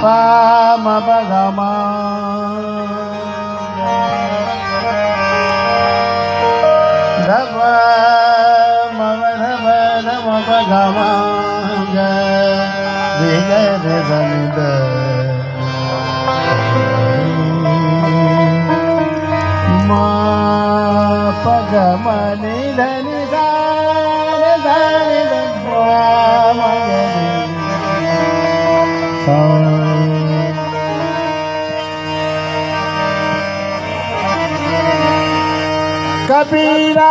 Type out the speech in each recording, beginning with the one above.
palm बगमा धम मम धम बगमा विगर जनिद मा पगमनि धनि कबीरा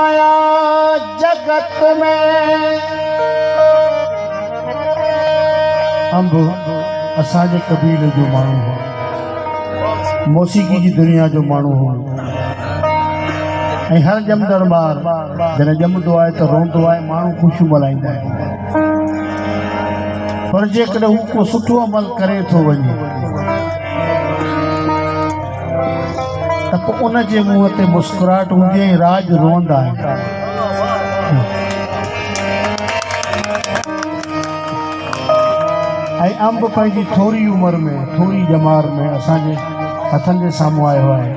आया जगत में अंब असांजे कबीले जो माण्हू हो मौसीकी जी दुनिया जो माण्हू हो ऐं हर जम दरबार जॾहिं ॼमंदो आहे त रोंदो आहे माण्हू ख़ुशियूं मल्हाईंदा आहिनि पर जेकॾहिं हू को सुठो अमल करे थो वञे त पोइ उन जे मुंहं ते मुस्कुराहट हूंदी ऐं राज रोअंदा आहिनि ऐं अंब पंहिंजी थोरी उमिरि में थोरी ॼमार में असांजे हथनि जे साम्हूं आयो आहे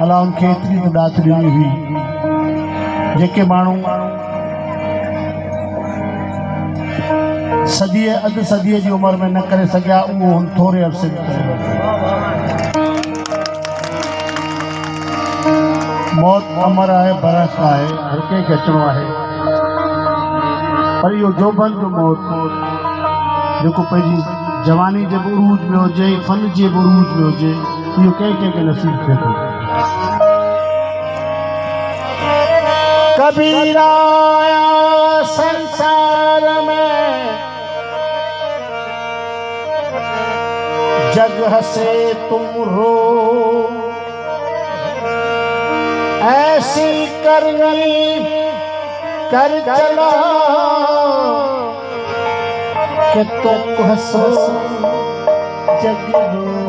अलाह उनखे एतिरी त ॾात ॾिनी हुई जेके माण्हू सदीअ अधु सदीअ जी उमिरि में न करे सघिया उहो हुन थोरे अरसे में करे मौत अमर आहे बरस आहे हर कंहिंखे अचिणो आहे पर इहो जोबन जो मौत जेको पंहिंजी जवानी जे बुरूज में हुजे फन जे बुरूज में हुजे इहो कंहिं कंहिंखे नसीब थिए थो कबीरा आया संसार में जग हसे तुम रो ऐसी करनी कर चला कि तुम हंसो जग रो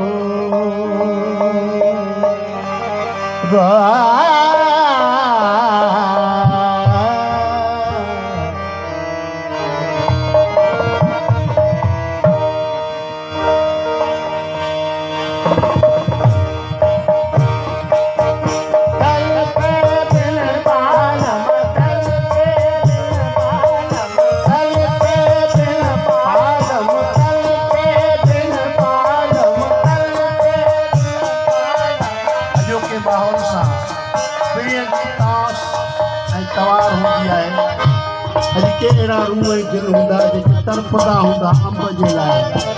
अहिड़ा रूह ऐं दिलि हूंदा जेके तड़पंदा हूंदा अंब जे लाइ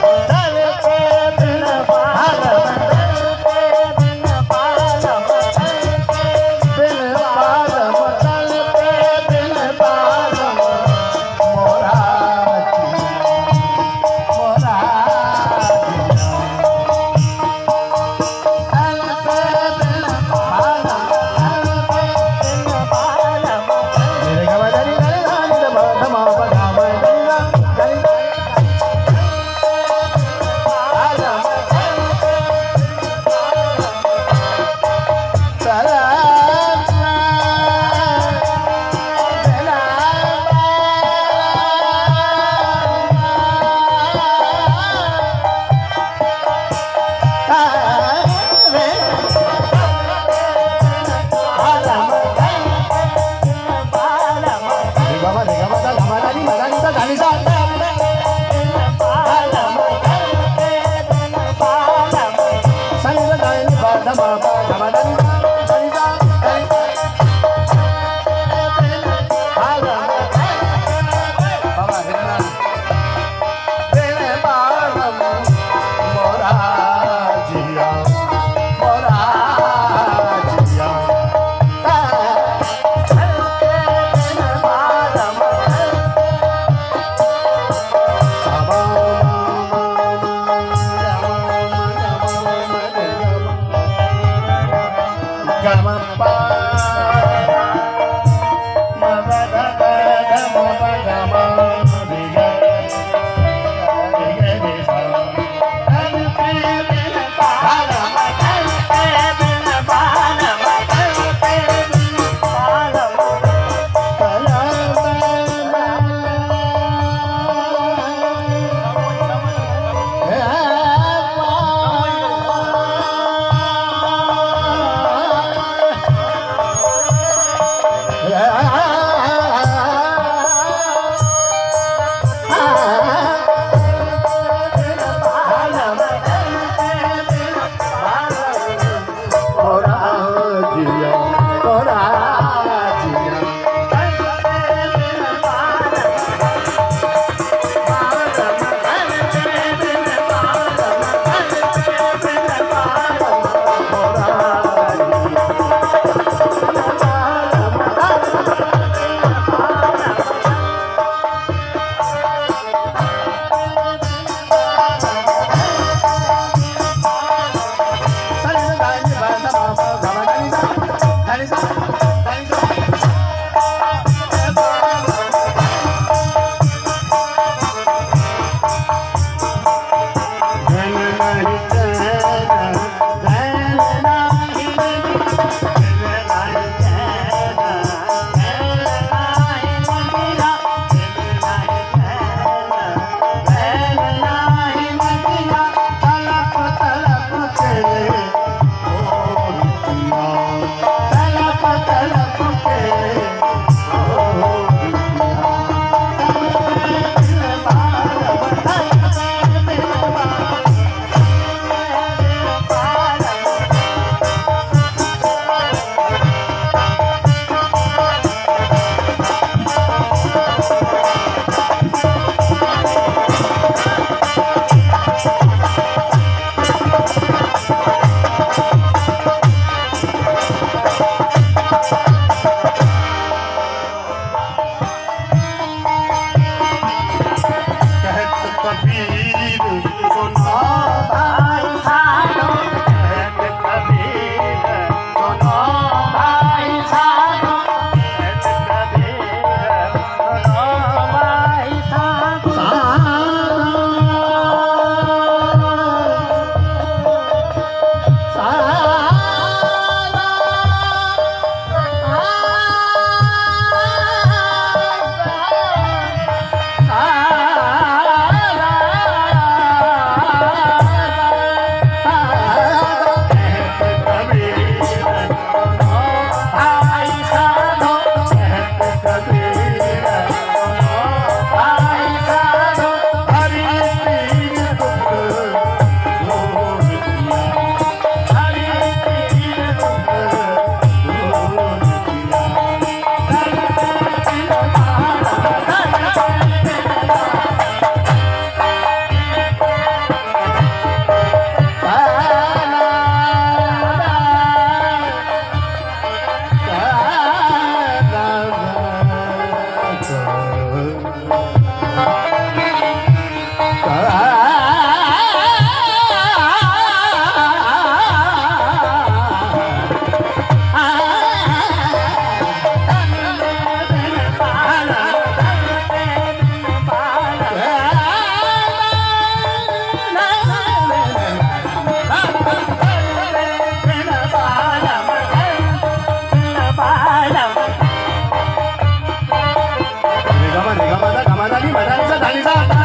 ताली